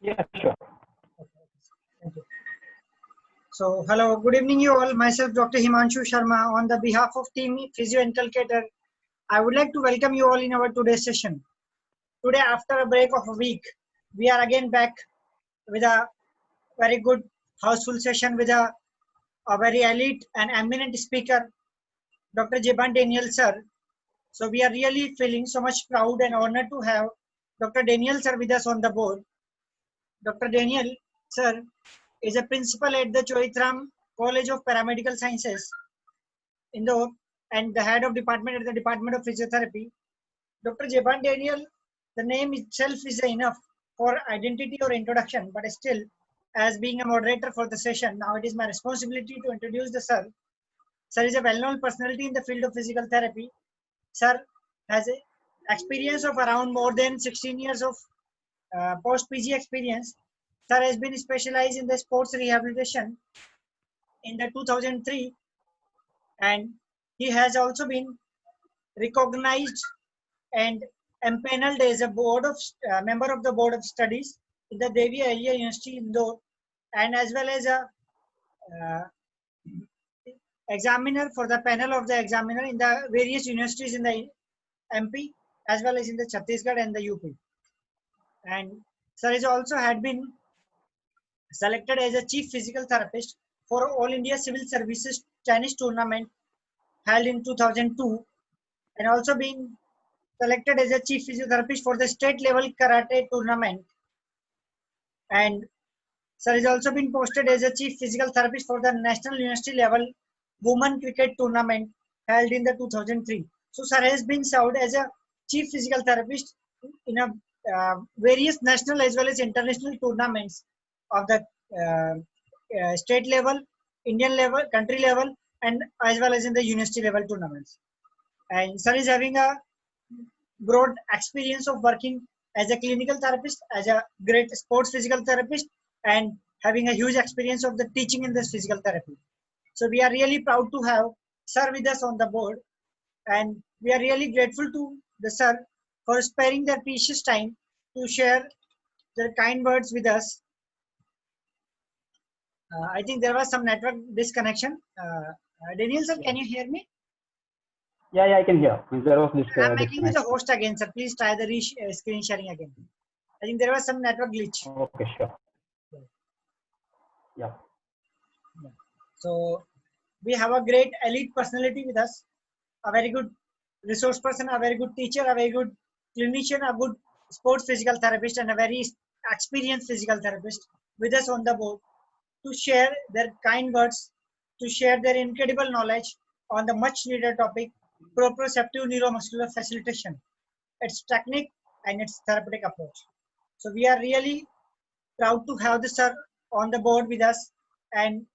Yeah, sure. Thank you. So, hello, good evening, you all. Myself, Dr. Himanshu Sharma, on the behalf of Team Physio Inculcator, I would like to welcome you all in our today's session. Today, after a break of a week, we are again back with a very good houseful session with a very elite and eminent speaker, Dr. Jeban Daniel, sir. So, we are really feeling so much proud and honored to have Dr. Daniel, sir, with us on the board. Dr. Daniel, sir, is a principal at the Choitram College of Paramedical Sciences, Indore, and the head of department at the Department of Physiotherapy. Dr. Jeban Daniel, the name itself is enough for identity or introduction, but still, as being a moderator for the session, now it is my responsibility to introduce the sir. Sir is a well-known personality in the field of physical therapy. Sir has a experience of around more than 16 years of post-PG experience. Sir has been specialized in the sports rehabilitation in the 2003, and he has also been recognized and empaneled as a member of the board of studies in the Devi Ahilya University Indore, and as well as a uh, examiner for the panel of the examiner in the various universities in the MP as well as in the Chhattisgarh and the UP. And sir has also had been selected as a chief physical therapist for All India Civil Services Tennis Tournament held in 2002, and also been selected as a chief physiotherapist for the state level karate tournament. And sir has also been posted as a chief physical therapist for the national university level women cricket tournament held in the 2003. So sir has been served as a chief physical therapist in a various national as well as international tournaments of the state level, Indian level, country level, and as well as in the university level tournaments. And sir is having a broad experience of working as a clinical therapist, as a great sports physical therapist, and having a huge experience of the teaching in this physical therapy. So we are really proud to have sir with us on the board, and we are really grateful to the sir for sparing their precious time to share their kind words with us. I think there was some network disconnection. Daniel sir, can you hear me? Yeah, I can hear. There was this. I'm making you the host again, sir. Please try the screen sharing again. I think there was some network glitch. Okay, sure. Yeah. So we have a great elite personality with us, a very good resource person, a very good teacher, a very good clinician, a good sports physical therapist, and a very experienced physical therapist with us on the board to share their kind words, to share their incredible knowledge on the much needed topic, proprioceptive neuromuscular facilitation, its technique and its therapeutic approach. So we are really proud to have the sir on the board with us, and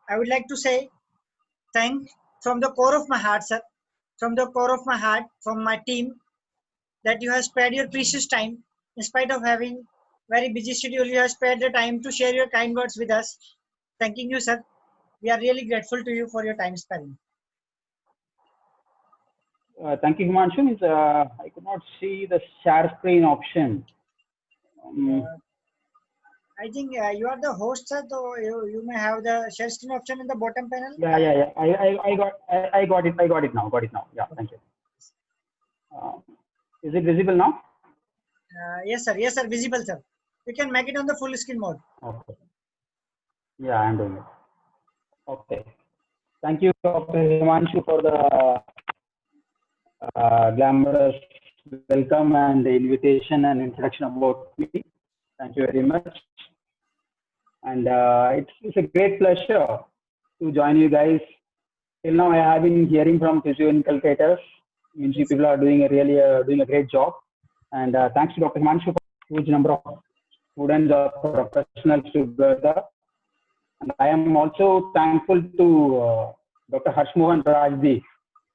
I would like to say thank from the core of my heart, sir, from the core of my heart, from my team, that you have spared your precious time in spite of having very busy schedule. You have spared the time to share your kind words with us. Thanking you, sir. We are really grateful to you for your time sparing. Thank you, Himanshu. I could not see the share screen option. I think you are the host, sir, so you may have the share screen option in the bottom panel. Yeah. I got it. I got it now. Yeah, thank you. Is it visible now? Yes, sir. Yes, sir. Visible, sir. You can make it on the full screen mode. Okay. Yeah, I'm doing it. Okay. Thank you, Dr. Himanshu, for the glamorous welcome and the invitation and introduction about me. Thank you very much. And it's a great pleasure to join you guys. Till now, I have been hearing from physio inculcators. Means you people are doing a great job. And thanks to Dr. Himanshu for a huge number of students or professionals together. And I am also thankful to Dr. Harshmohan Rajdi,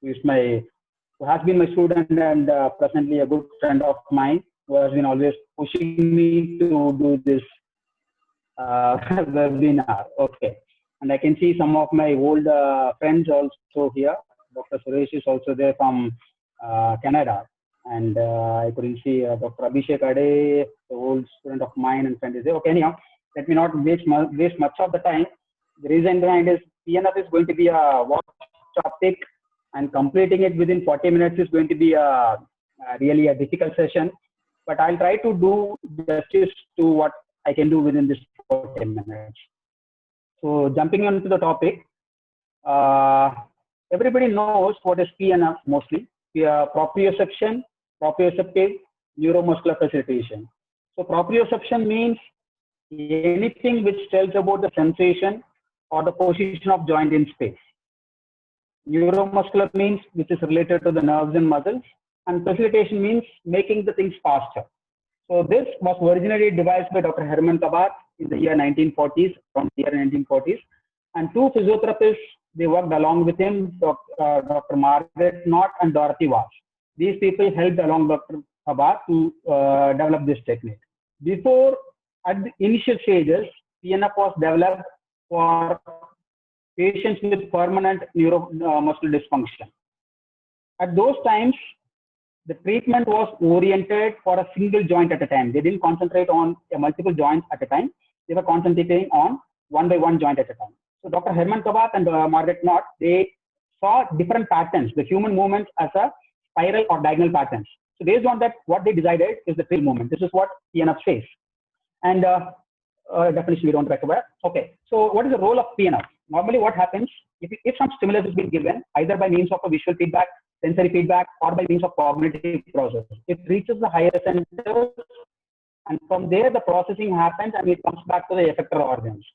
who has been my student and presently a good friend of mine, who has been always pushing me to do this webinar. Okay. And I can see some of my old friends also here. Dr. Suresh is also there from Canada. And I couldn't see Dr. Abhishek Ade, the old student of mine and friend is there. Okay, anyhow, let me not waste much of the time. The reason behind is PNF is going to be a topic, and completing it within 40 minutes is going to be really a difficult session. But I'll try to do justice to what I can do within this 40 minutes. So jumping into the topic, everybody knows what is PNF mostly. Proprioception, proprioceptive neuromuscular facilitation. So proprioception means anything which tells about the sensation or the position of joint in space. Neuromuscular means which is related to the nerves and muscles, and facilitation means making the things faster. So this was originally devised by Dr. Hermann Kabat in the year 1940s, from the year 1940s, and two physiotherapists, they worked along with him, Dr. Margaret Knott and Dorothy Walsh. These people helped along Dr. Kabat to develop this technique. Before, at the initial stages, PNF was developed for patients with permanent neuromuscular dysfunction. At those times, the treatment was oriented for a single joint at a time. They didn't concentrate on multiple joints at a time. They were concentrating on one by one joint at a time. So Dr. Hermann Kabat and Margaret Knott, they saw different patterns, the human movements as a spiral or diagonal patterns. So based on that, what they decided is the trail movement. This is what PNF says. And definition we don't require. Okay, so what is the role of PNF? Normally what happens, if some stimulus is being given, either by means of a visual feedback, sensory feedback, or by means of cognitive process, it reaches the higher centers, and from there the processing happens and it comes back to the effector organs.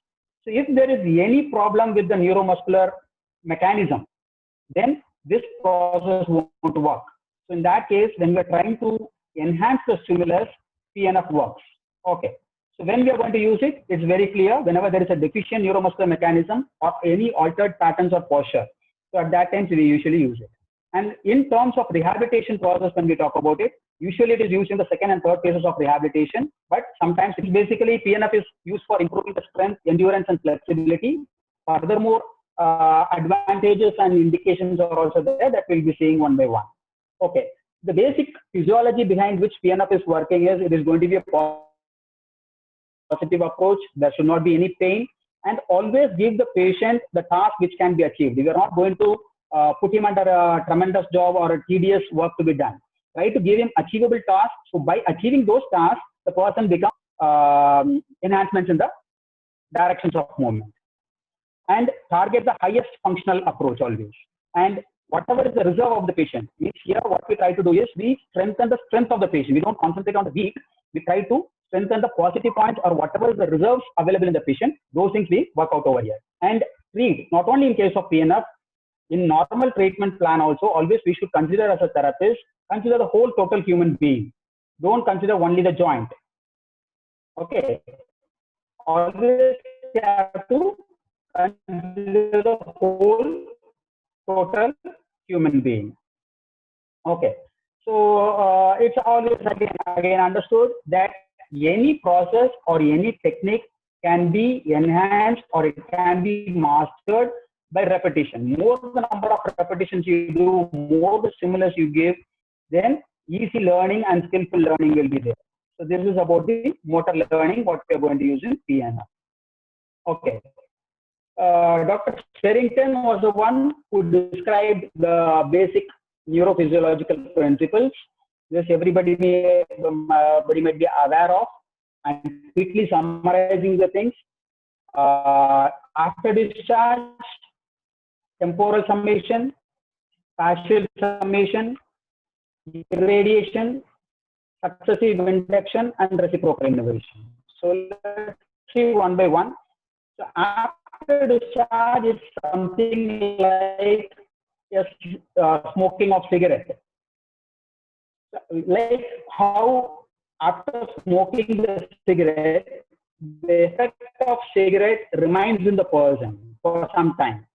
So if there is any problem with the neuromuscular mechanism, then this process won't work. So in that case, when we are trying to enhance the stimulus, PNF works. Okay. So when we are going to use it, it's very clear whenever there is a deficient neuromuscular mechanism or any altered patterns or posture. So at that time, we usually use it. And in terms of rehabilitation process, when we talk about it, usually it is used in the second and third phases of rehabilitation, but sometimes it's basically PNF is used for improving the strength, endurance, and flexibility. Furthermore, advantages and indications are also there that we'll be seeing one by one. Okay. The basic physiology behind which PNF is working is it is going to be a positive approach. There should not be any pain, and always give the patient the task which can be achieved. We are not going to put him under a tremendous job or a tedious work to be done. Try to give him achievable tasks. So by achieving those tasks, the person becomes enhancements in the directions of movement, and target the highest functional approach always. And whatever is the reserve of the patient, means here what we try to do is we strengthen the strength of the patient. We don't concentrate on the weak. We try to strengthen the positive points or whatever is the reserves available in the patient. Those things we work out over here. And treat, not only in case of PNF, in normal treatment plan also, always we should consider as a therapist, consider the whole total human being. Don't consider only the joint. Okay. Always have to consider the whole total human being. Okay. So it's always again understood that any process or any technique can be enhanced or it can be mastered by repetition. More the number of repetitions you do, more the stimulus you give, then easy learning and skillful learning will be there. So this is about the motor learning, what we are going to use in PNF. Okay. Dr. Sherrington was the one who described the basic neurophysiological principles, which everybody might be aware of. And quickly summarizing the things. After discharge, temporal summation, partial summation, irradiation, successive induction, and reciprocal innervation. So let's see one by one. So after discharge is something like smoking of cigarette. Like how after smoking the cigarette, the effect of cigarette remains in the person for some time.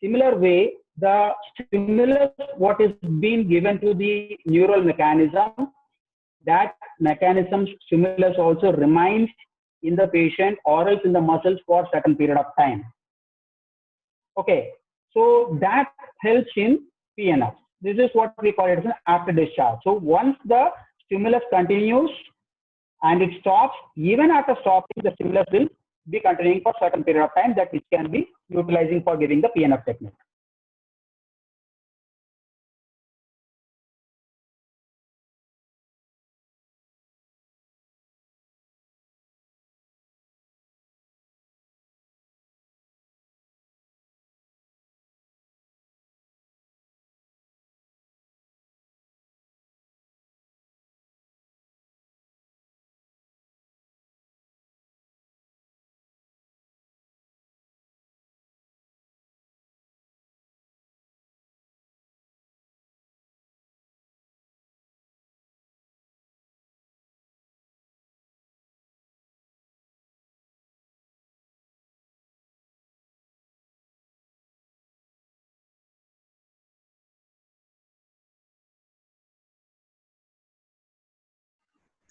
Similar way, the stimulus what is being given to the neural mechanism, that mechanism's stimulus also remains in the patient or else in the muscles for a certain period of time. Okay, so that helps in PNF. this is what we call it as an after discharge. So once the stimulus continues and it stops, even after stopping, the stimulus will be continuing for a certain period of time, that which can be utilizing for giving the PNF technique.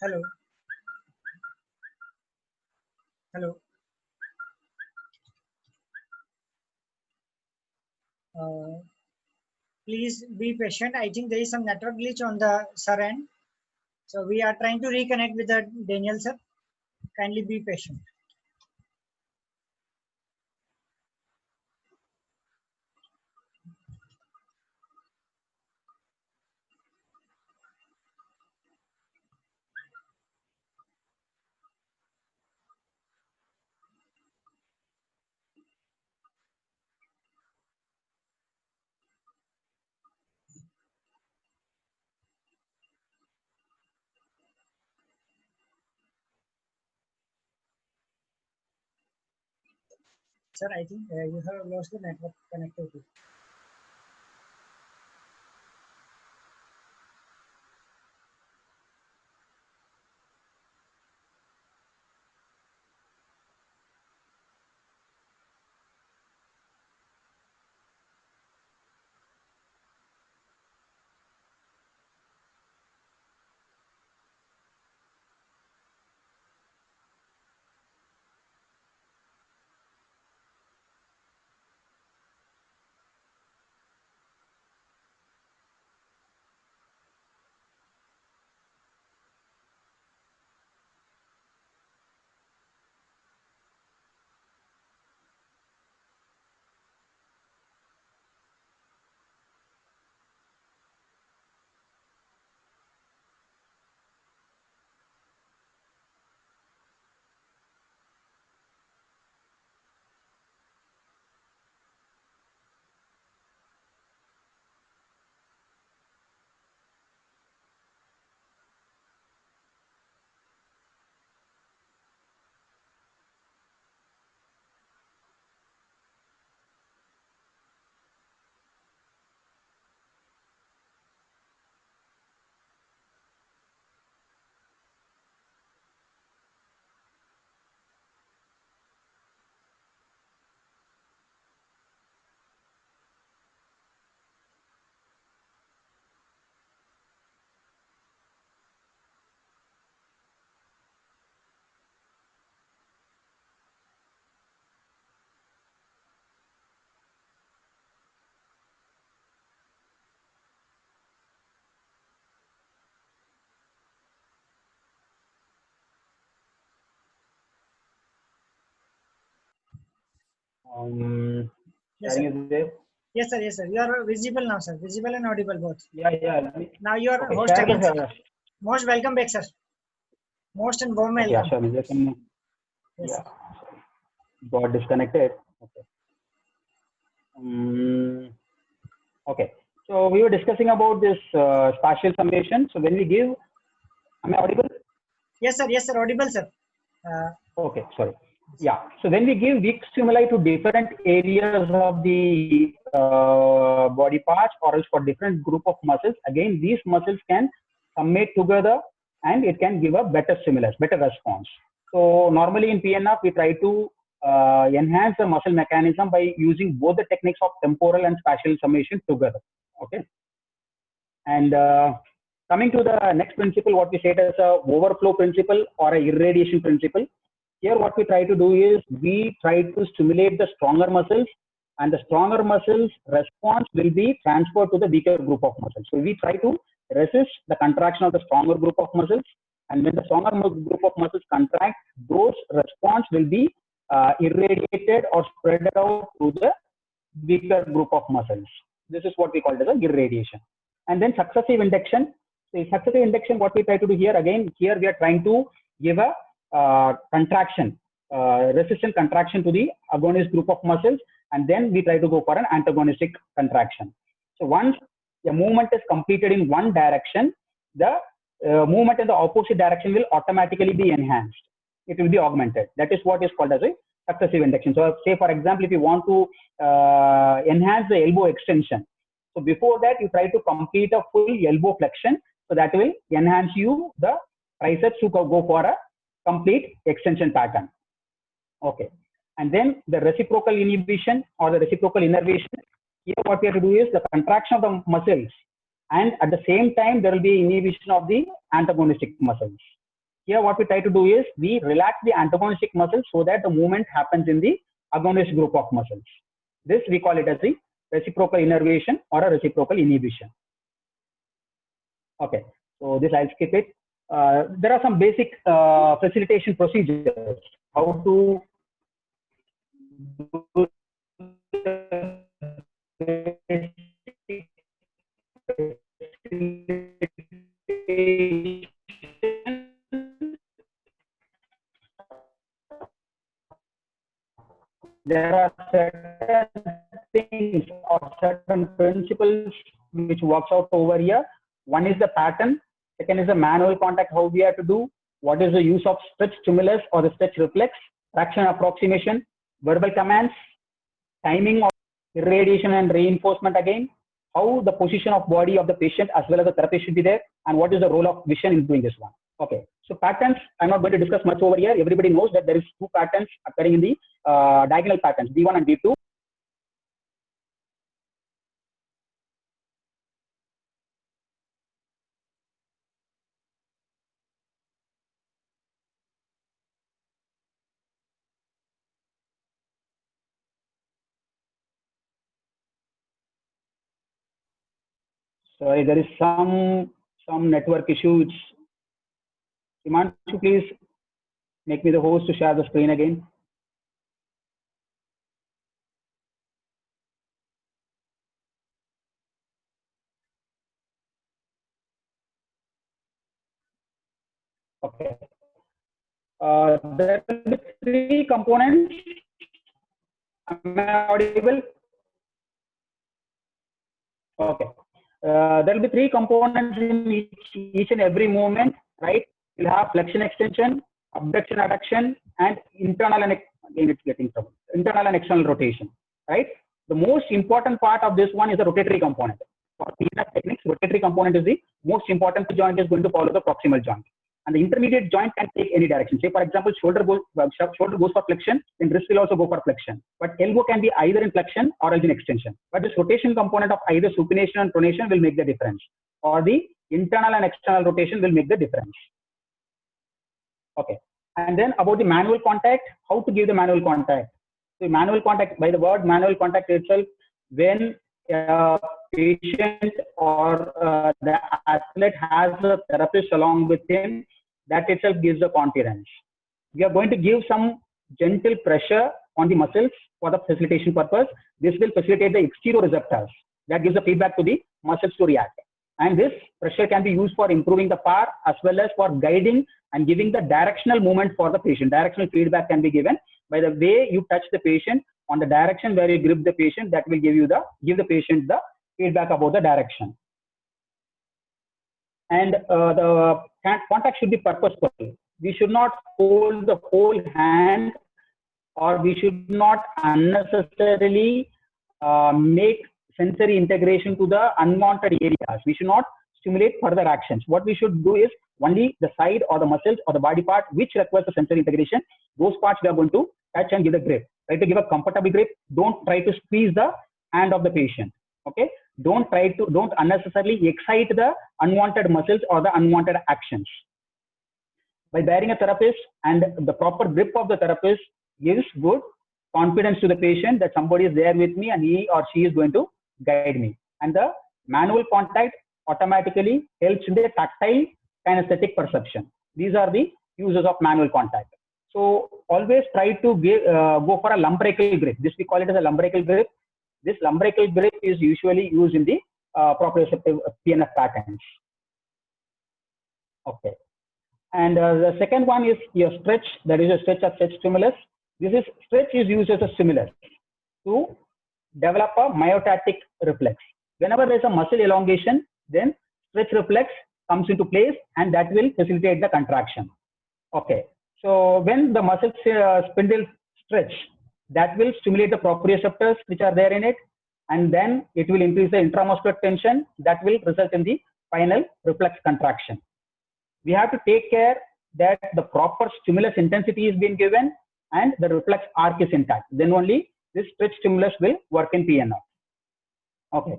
Hello. Hello. Please be patient. I think there is some network glitch on the sir end. So we are trying to reconnect with the Daniel sir. Kindly be patient. Sir, I think you have lost the network connectivity. Yes, Sharing sir. is there? Yes, sir. Yes, sir. You are visible now, sir. Visible and audible both. Yeah. Now you are Okay, host share again, sir. the. Most welcome back, sir. Most and warm Okay, welcome. sure. Yes, Yeah, sir. got disconnected. Okay. Um, okay. So we were discussing about this spatial summation. So when we give, am I audible? Yes, sir. Yes, sir. Audible, sir. Okay, sorry. Yeah. So when we give weak stimuli to different areas of the body parts, or else for different group of muscles, again these muscles can summate together and it can give a better stimulus, better response. So normally in PNF we try to enhance the muscle mechanism by using both the techniques of temporal and spatial summation together. Okay. And coming to the next principle, what we say as a overflow principle or a irradiation principle. Here what we try to do is we try to stimulate the stronger muscles and the stronger muscles response will be transferred to the weaker group of muscles. So we try to resist the contraction of the stronger group of muscles, and when the stronger group of muscles contract, those response will be irradiated or spread out to the weaker group of muscles. This is what we call as a irradiation. And then successive induction. So successive induction, what we try to do here, again, here we are trying to give a contraction, resistant contraction to the agonist group of muscles, and then we try to go for an antagonistic contraction. So once the movement is completed in one direction, the movement in the opposite direction will automatically be enhanced. It will be augmented. That is what is called as a successive induction. So say, for example, if you want to enhance the elbow extension, so before that you try to complete a full elbow flexion, so that will enhance you the triceps to go for a complete extension pattern. Okay. And then the reciprocal inhibition or the reciprocal innervation. Here what we have to do is the contraction of the muscles, and at the same time there will be inhibition of the antagonistic muscles. Here what we try to do is we relax the antagonistic muscles so that the movement happens in the agonist group of muscles. This we call it as the reciprocal innervation or a reciprocal inhibition. Okay, so this I'll skip it. There are some basic facilitation procedures, how to do there are certain things or certain principles which works out over here. One is the pattern, second is the manual contact, how we have to do, what is the use of stretch stimulus or the stretch reflex, traction approximation, verbal commands, timing of irradiation and reinforcement again, how the position of body of the patient as well as the therapist should be there, and what is the role of vision in doing this one. Okay, so patterns, I'm not going to discuss much over here. Everybody knows that there is two patterns occurring in the diagonal patterns, D1 and D2. Sorry, there is some network issues. Himanshu, please make me the host to share the screen again. Okay. There will be three components. Am I audible? Okay. There will be three components in each and every movement, right? You'll have flexion extension, abduction adduction, and internal and again it's getting trouble. Internal and external rotation, right? The most important part of this one is the rotatory component. For PNF techniques, rotatory component is the most important. Joint is going to follow the proximal joint, and the intermediate joint can take any direction. Say, for example, shoulder goes for flexion, then wrist will also go for flexion. But elbow can be either in flexion or else in extension. But this rotation component of either supination and pronation will make the difference, or the internal and external rotation will make the difference. Okay. And then about the manual contact, how to give the manual contact. So manual contact, by the word manual contact itself, when a patient or the athlete has a therapist along with him, that itself gives the confidence. We are going to give some gentle pressure on the muscles for the facilitation purpose. This will facilitate the exteroreceptors. That gives the feedback to the muscles to react. And this pressure can be used for improving the power as well as for guiding and giving the directional movement for the patient. Directional feedback can be given by the way you touch the patient on the direction where you grip the patient. That will give the patient the feedback about the direction. And the contact should be purposeful. We should not hold the whole hand, or we should not unnecessarily make sensory integration to the unwanted areas. We should not stimulate further actions. What we should do is only the side or the muscles or the body part which requires the sensory integration, those parts we are going to touch and give the grip. Try to give a comfortable grip. Don't try to squeeze the hand of the patient. Okay. Don't unnecessarily excite the unwanted muscles or the unwanted actions. By bearing a therapist and the proper grip of the therapist gives good confidence to the patient that somebody is there with me and he or she is going to guide me. And the manual contact automatically helps in the tactile kinesthetic perception. These are the uses of manual contact. So always try to go for a lumbrical grip. This we call it as a lumbrical grip. This lumbrical grip is usually used in the proprioceptive PNF patterns. Okay. And the second one is your stretch. That is a stretch or stretch stimulus. Stretch is used as a stimulus to develop a myotatic reflex. Whenever there is a muscle elongation, then stretch reflex comes into place and that will facilitate the contraction. Okay. So when the muscle spindle stretch, that will stimulate the proprioceptors which are there in it, and then it will increase the intramuscular tension that will result in the final reflex contraction. We have to take care that the proper stimulus intensity is being given and the reflex arc is intact. Then only this stretch stimulus will work in PNF. Okay.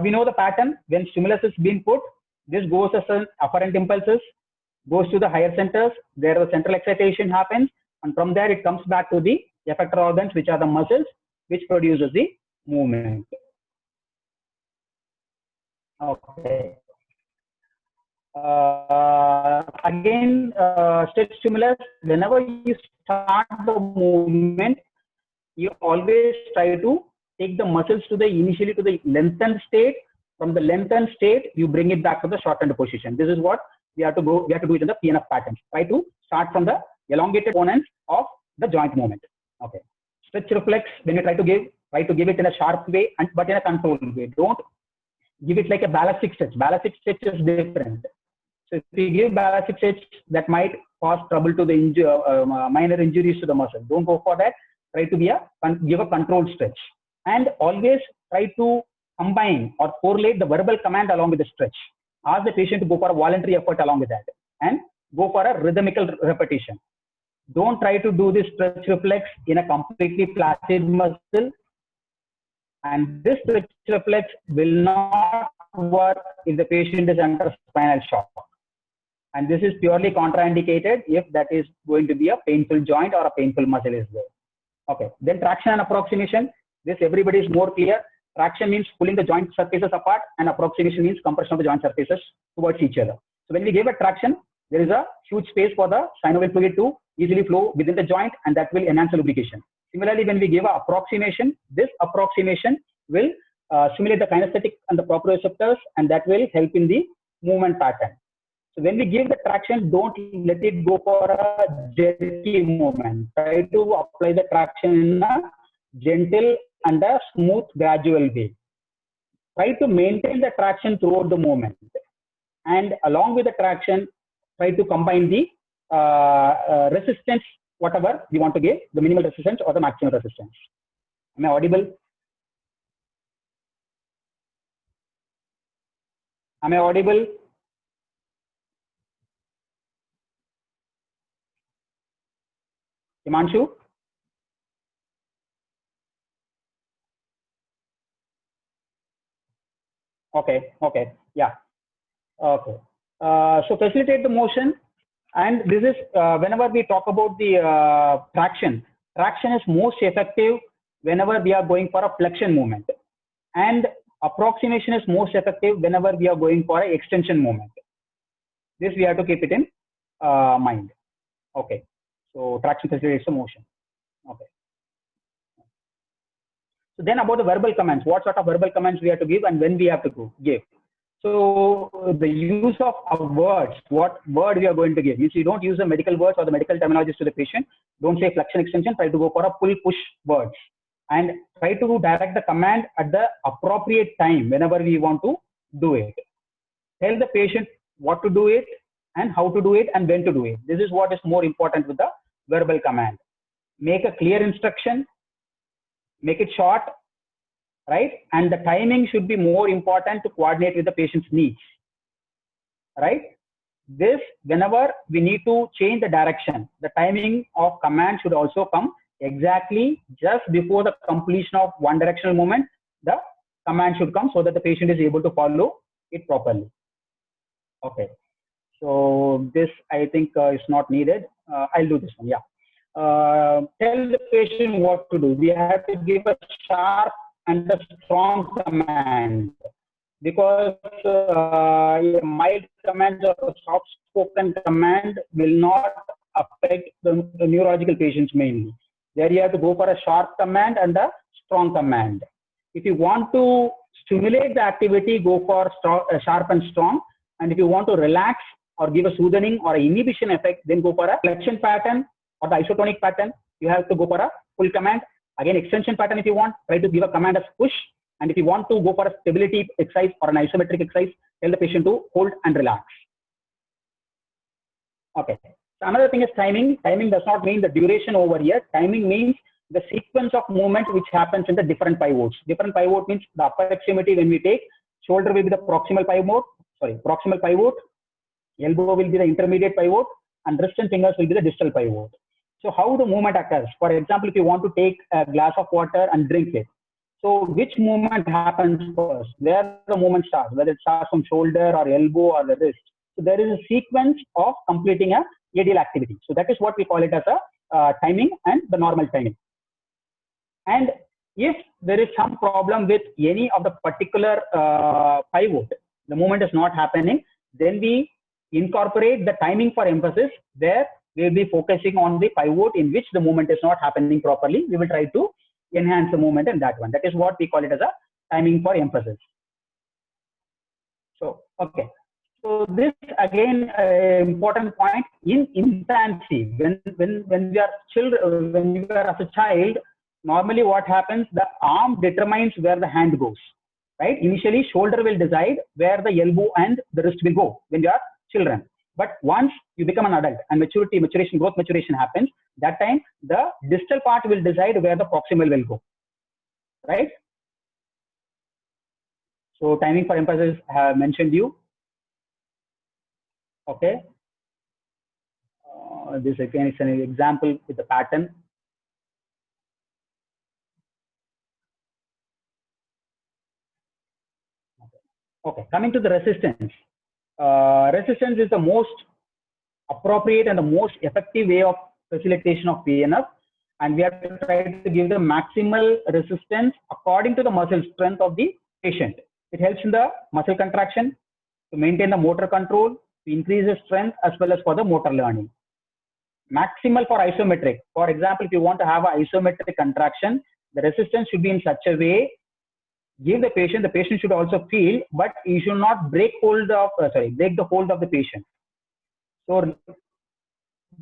We know the pattern. When stimulus is being put, this goes as an afferent impulses, goes to the higher centers, there the central excitation happens, and from there it comes back to the effector organs, which are the muscles, which produces the movement. Okay. Again, stretch stimulus, whenever you start the movement, you always try to take the muscles to the initially to the lengthened state. From the lengthened state, you bring it back to the shortened position. This is what we have to do it in the PNF patterns. Try to start from the elongated components of the joint movement. Okay. Stretch reflex, when you try to give it in a sharp way, but in a controlled way. Don't give it like a ballistic stretch. Ballistic stretch is different. So if you give ballistic stretch, that might cause trouble to the minor injuries to the muscle. Don't go for that. Try to give a controlled stretch, and always try to combine or correlate the verbal command along with the stretch. Ask the patient to go for a voluntary effort along with that, and go for a rhythmical repetition. Don't try to do this stretch reflex in a completely flaccid muscle, and this stretch reflex will not work if the patient is under spinal shock. And this is purely contraindicated if that is going to be a painful joint or a painful muscle is there. Okay. Then traction and approximation. This everybody is more clear. Traction means pulling the joint surfaces apart, and approximation means compression of the joint surfaces towards each other. So when we give a traction, there is a huge space for the synovial fluid to easily flow within the joint, and that will enhance the lubrication. Similarly, when we give an approximation, this approximation will stimulate the kinesthetic and the proprioceptors, and that will help in the movement pattern. So when we give the traction, don't let it go for a jerky movement. Try to apply the traction in a gentle and a smooth, gradual way. Try to maintain the traction throughout the movement. And along with the traction, try to combine the resistance, whatever we want to give, the minimal resistance or the maximum resistance. Am I audible? Am I audible? Himanshu? Okay, okay, yeah. Okay. So facilitate the motion, and this is whenever we talk about the traction is most effective whenever we are going for a flexion movement, and approximation is most effective whenever we are going for an extension movement. This we have to keep it in mind. Okay. So traction facilitates the motion. Okay. So then about the verbal commands, what sort of verbal commands we have to give and when we have to give. So the use of words, what word we are going to give. You don't use the medical words or the medical terminologies to the patient. Don't say flexion extension, try to go for a pull push words. And try to direct the command at the appropriate time whenever we want to do it. Tell the patient what to do it and how to do it and when to do it. This is what is more important with the verbal command. Make a clear instruction, make it short, right? And the timing should be more important to coordinate with the patient's needs, right? This, whenever we need to change the direction, the timing of command should also come exactly just before the completion of one directional movement. The command should come so that the patient is able to follow it properly. Okay. So this I think is not needed. I'll do this one. Yeah. tell the patient what to do. We have to give a sharp and a strong command, because a mild command or a soft spoken command will not affect the neurological patients mainly. There you have to go for a sharp command and a strong command. If you want to stimulate the activity, go for sharp and strong. And if you want to relax or give a soothing or an inhibition effect, then go for a flexion pattern or the isotonic pattern. You have to go for a full command. Again, extension pattern if you want, try to give a command as push. And if you want to go for a stability exercise or an isometric exercise, tell the patient to hold and relax. Okay. So another thing is timing. Timing does not mean the duration over here. Timing means the sequence of movement which happens in the different pivots. Different pivot means the upper extremity when we take, shoulder will be the proximal pivot, elbow will be the intermediate pivot, and wrist and fingers will be the distal pivot. So how the movement occurs? For example, if you want to take a glass of water and drink it, so which movement happens first? Where the movement starts, whether it starts from shoulder or elbow or the wrist. So there is a sequence of completing a ADL activity. So that is what we call it as a timing and the normal timing. And if there is some problem with any of the particular pivot, the movement is not happening, then we incorporate the timing for emphasis. There we will be focusing on the pivot in which the movement is not happening properly. We will try to enhance the movement in that one. That is what we call it as a timing for emphasis. So, okay. So this again important point in infancy. When we are children, when you are as a child, normally what happens? The arm determines where the hand goes. Right? Initially, shoulder will decide where the elbow and the wrist will go when you are children. But once you become an adult and growth maturation happens, that time the distal part will decide where the proximal will go. Right? So timing for emphasis I have mentioned you. Okay. This again is an example with the pattern. Okay, coming to the resistance. Resistance is the most appropriate and the most effective way of facilitation of PNF, and we have to try to give the maximal resistance according to the muscle strength of the patient. It helps in the muscle contraction, to maintain the motor control, to increase the strength as well as for the motor learning. Maximal for isometric. For example, if you want to have an isometric contraction, the resistance should be in such a way, give the patient should also feel, but you should not break the hold of the patient. So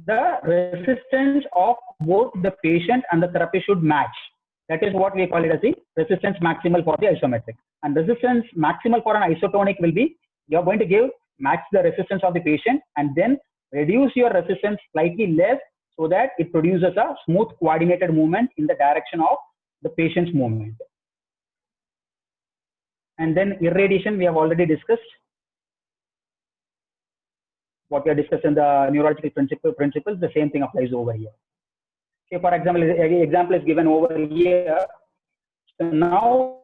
the resistance of both the patient and the therapist should match. That is what we call it as the resistance maximal for the isometric. And resistance maximal for an isotonic will be, you are going to match the resistance of the patient and then reduce your resistance slightly less so that it produces a smooth coordinated movement in the direction of the patient's movement. And then irradiation, we have already discussed. What we have discussed in the neurological principles, the same thing applies over here. Okay, for example, example is given over here. So now,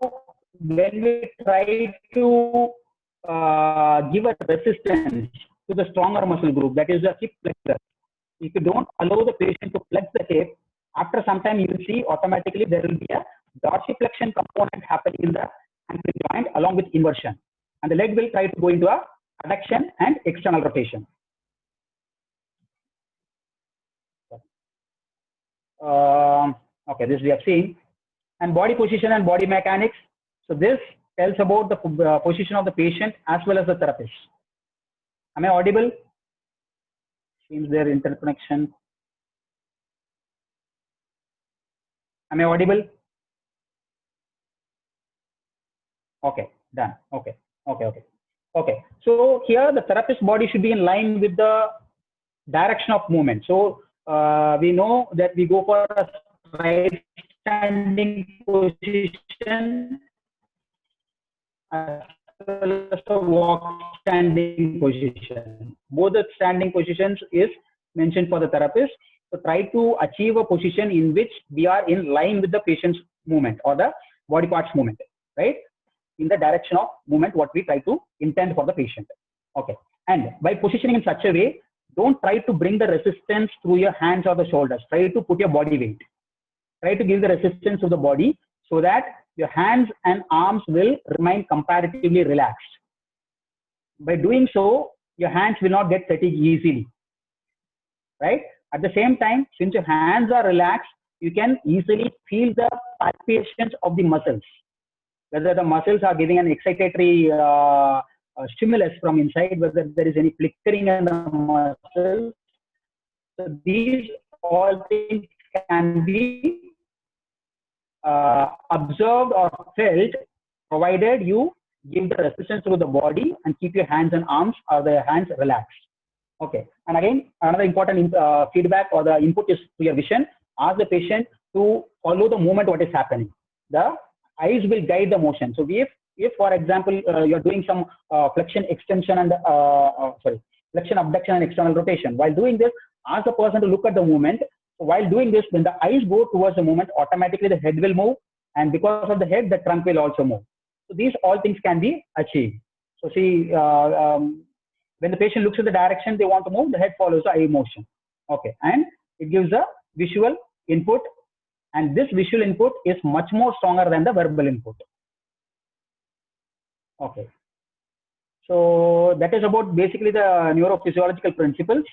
when we try to give a resistance to the stronger muscle group, that is the hip flexor. If you don't allow the patient to flex the hip, after some time you will see automatically there will be a dorsiflexion component happening in the ankle joint along with inversion, and the leg will try to go into a adduction and external rotation. Okay, this we have seen. And body position and body mechanics. So this tells about the position of the patient as well as the therapist. Am I audible? Seems there interconnection. Am I audible? Okay, done. Okay. So here the therapist body should be in line with the direction of movement. So we know that we go for a right standing position as well as a walk standing position. Both the standing positions is mentioned for the therapist. So try to achieve a position in which we are in line with the patient's movement or the body parts movement, right? In the direction of movement, what we try to intend for the patient. Okay. And by positioning in such a way, don't try to bring the resistance through your hands or the shoulders. Try to put your body weight. Try to give the resistance to the body so that your hands and arms will remain comparatively relaxed. By doing so, your hands will not get fatigued easily, right? At the same time, since your hands are relaxed, you can easily feel the palpitations of the muscles, whether the muscles are giving an excitatory stimulus from inside, whether there is any flickering in the muscles. So these all things can be observed or felt, provided you give the resistance to the body and keep your hands and arms or the hands relaxed. Okay. And again, another important feedback or the input is to your vision. Ask the patient to follow the movement, what is happening. The eyes will guide the motion. So if for example, you're doing some flexion extension and flexion abduction and external rotation, while doing this, ask the person to look at the movement. So while doing this, when the eyes go towards the movement, automatically the head will move, and because of the head, the trunk will also move. So these all things can be achieved. So see, when the patient looks at the direction they want to move, the head follows the eye motion. Okay, and it gives a visual input, and this visual input is much more stronger than the verbal input. Okay, so that is about basically the neurophysiological principles.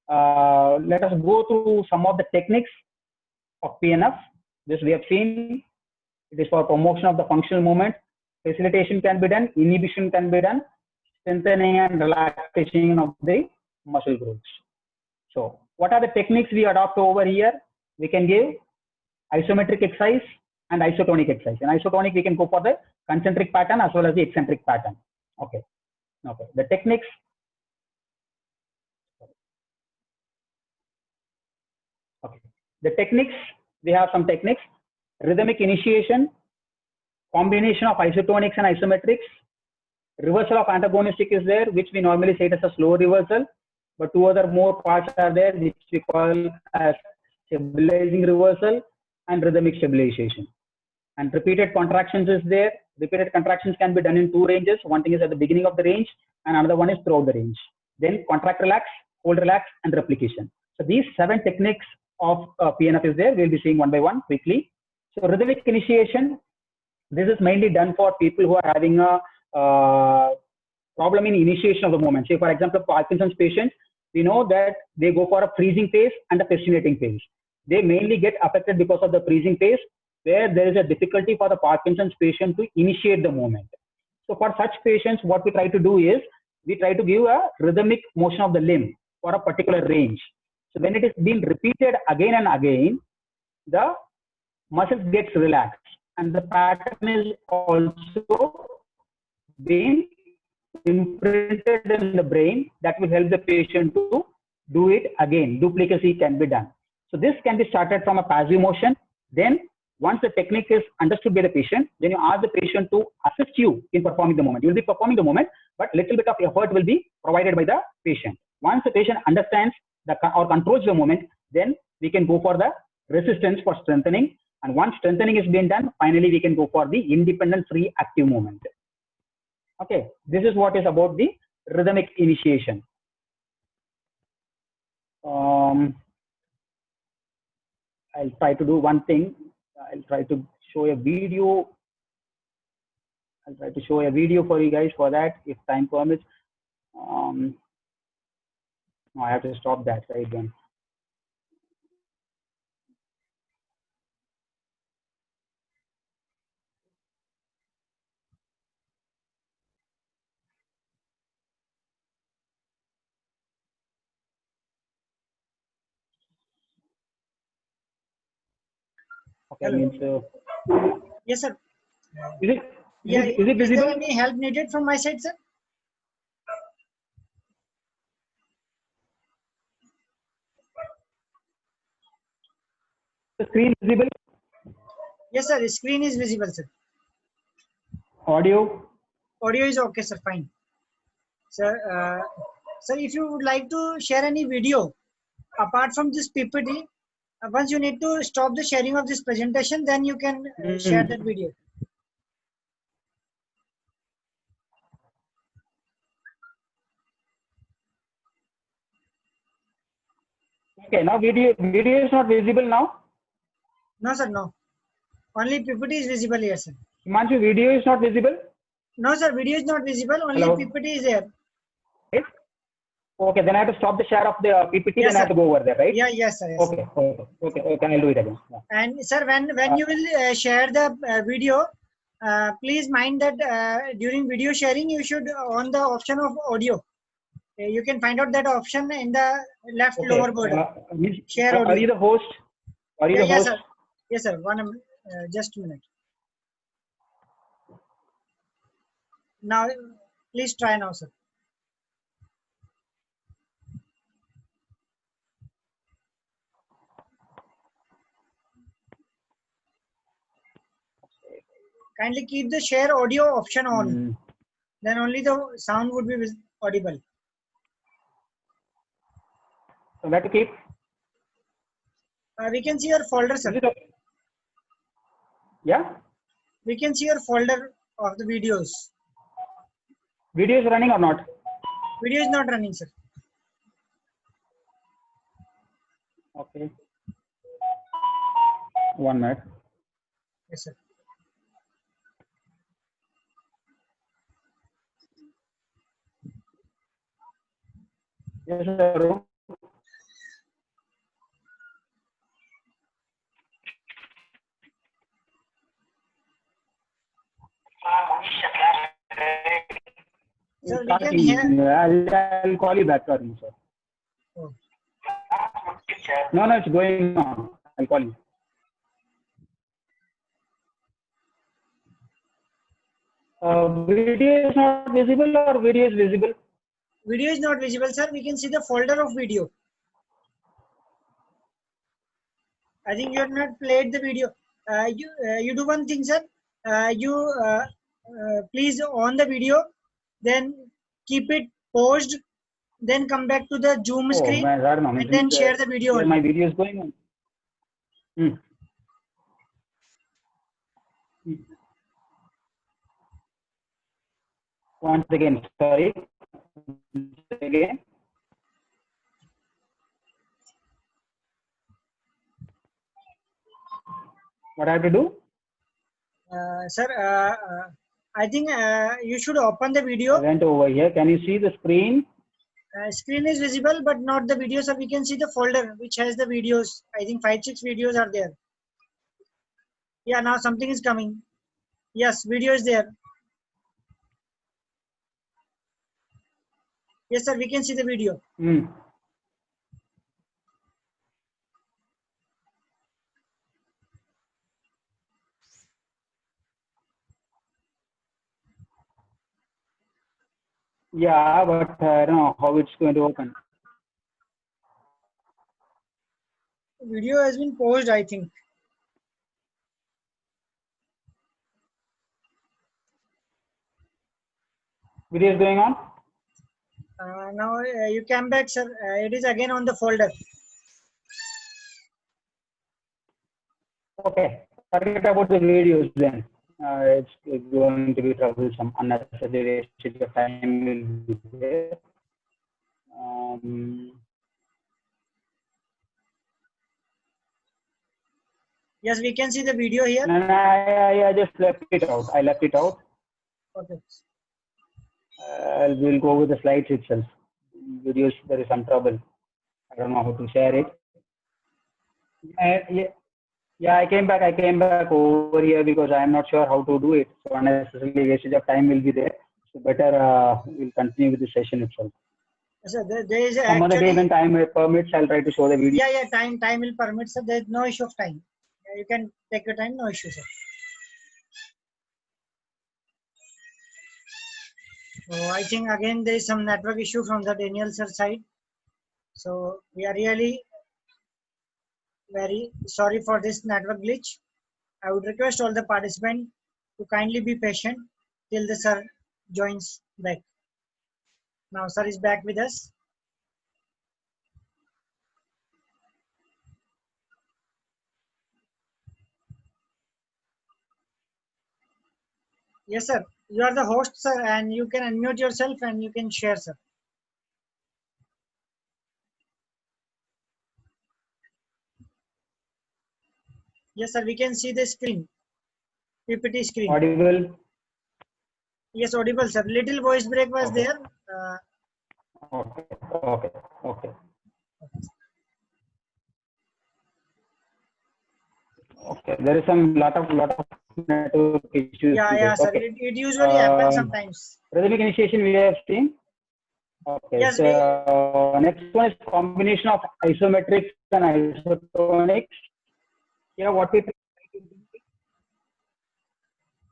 Let us go through some of the techniques of PNF. This we have seen. It is for promotion of the functional movement. Facilitation can be done, inhibition can be done, strengthening and relaxation of the muscle groups. So what are the techniques we adopt over here? We can give isometric exercise and isotonic exercise. In isotonic, we can go for the concentric pattern as well as the eccentric pattern. Okay. Okay. The techniques. Okay. The techniques, we have some techniques. Rhythmic initiation, combination of isotonics and isometrics. Reversal of antagonistic is there, which we normally say it as a slow reversal, but two other more parts are there, which we call as stabilizing reversal and rhythmic stabilization. And repeated contractions is there. Repeated contractions can be done in two ranges. One thing is at the beginning of the range, and another one is throughout the range. Then contract, relax, hold, relax, and replication. So these 7 techniques of PNF is there. We'll be seeing one by one quickly. So rhythmic initiation, this is mainly done for people who are having a problem in initiation of the movement. Say for example, Parkinson's patients, we know that they go for a freezing phase and a fascinating phase. They mainly get affected because of the freezing phase, where there is a difficulty for the Parkinson's patient to initiate the movement. So for such patients, what we try to do is, we try to give a rhythmic motion of the limb for a particular range. So when it is being repeated again and again, the muscles gets relaxed, and the pattern is also being imprinted in the brain. That will help the patient to do it again. Duplicacy can be done. So this can be started from a passive motion. Then once the technique is understood by the patient, then you ask the patient to assist you in performing the movement. You will be performing the movement, but little bit of effort will be provided by the patient. Once the patient understands or controls the movement, then we can go for the resistance for strengthening. And once strengthening is being done, finally we can go for the independent free active movement. Okay, this is what is about the rhythmic initiation. I'll try to do one thing. I'll try to show a video. I'll try to show a video for you guys for that, if time permits. No, I have to stop that right then. Okay, means, yes, sir. Is it visible? Is there any help needed from my side, sir? The screen visible? Yes, sir. The screen is visible, sir. Audio? Audio is okay, sir. Fine. Sir, sir, if you would like to share any video apart from this PPT, once you need to stop the sharing of this presentation, then you can share that video. Okay, now video is not visible now. No, sir, no. Only PPT is visible here, sir. Himanshu, video is not visible. No, sir, video is not visible. Only Hello? PPT is there. Right? Okay, then I have to stop the share of the PPT. Yes, then I have sir. to go over there, right? Yeah, yes, sir. Yes, Okay, I'll do it again. Yeah. and sir, when you will share the video, please mind that during video sharing you should on the option of audio. You can find out that option in the left Okay. lower border. Share Are audio. you the host? Are you the Yes, host? sir. Yes, sir. Just a minute. Now, please try now, sir. Kindly keep the share audio option on. Then only the sound would be audible. So where to keep? We can see your folder, sir. Yeah? We can see your folder of the videos. Video is running or not? Video is not running, sir. Okay. 1 minute. Yes, sir. Yes, sir. Sir, we can hear. I'll call you back, sir. Oh. No, it's going on. I'll call you. Video is not visible or video is visible? Video is not visible, sir. We can see the folder of video. I think you have not played the video. You do one thing, sir. Please on the video, then keep it paused, then come back to the Zoom screen, and then share the video. My video is going on. Once again, sorry. Again. What I have to do? Sir, I think you should open the video. I went over here. Can you see the screen? Screen is visible, but not the video. So we can see the folder which has the videos. I think 5-6 videos are there. Yeah, now something is coming. Yes, video is there. Yes, sir, we can see the video. Yeah, but I don't know how it's going to open. Video has been paused, I think. Video is going on? Now you came back, sir. It is again on the folder. Okay, forget about the videos then. It's going to be troublesome, unnecessary waste of time will be there. Yes, we can see the video here. No, I just left it out. I left it out. Okay. We'll go with the slides itself. Videos, there is some trouble. I don't know how to share it. Yeah, I came back over here because I am not sure how to do it. So unnecessarily wastage of time will be there. So better we'll continue with the session itself. So there is some other day when time permits, I'll try to show the video. Yeah, time will permit, sir. There is no issue of time. You can take your time, no issue, sir. So I think again there is some network issue from the Daniel sir side. So we are really very sorry for this network glitch. I would request all the participants to kindly be patient till the sir joins back. Now sir is back with us. Yes, sir. You are the host, sir, and you can unmute yourself and you can share, sir. Yes, sir. We can see the screen, PPT screen. Audible? Yes, audible, sir. Little voice break was Okay. there. Okay. Okay. Okay. Okay. There is some lot of network issues Yeah, today. sir. Okay. It usually happens sometimes. Rhythmic initiation we have seen. Okay. Yes, So next one is combination of isometrics and isotonics. Here what we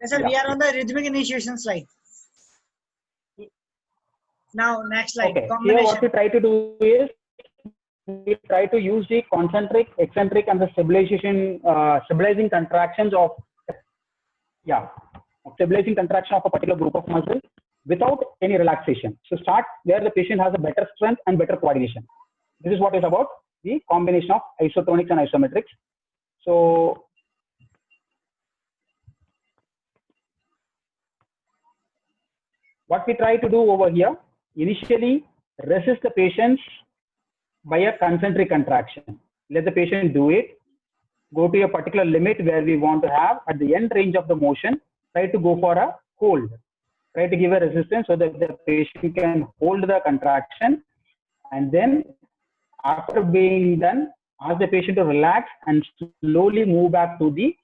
yes, sir. We are on the rhythmic initiation slide. Now, next slide. okay. Here what Combination. we try to do is we try to use the concentric, eccentric, and the stabilizing contractions of stabilizing contraction of a particular group of muscles without any relaxation. So start where the patient has a better strength and better coordination. This is what is about the combination of isotonics and isometrics. So what we try to do over here, initially resist the patients by a concentric contraction. Let the patient do it, go to a particular limit where we want to have at the end range of the motion, try to go for a hold. Try to give a resistance so that the patient can hold the contraction, and then after being done, ask the patient to relax and slowly move back to the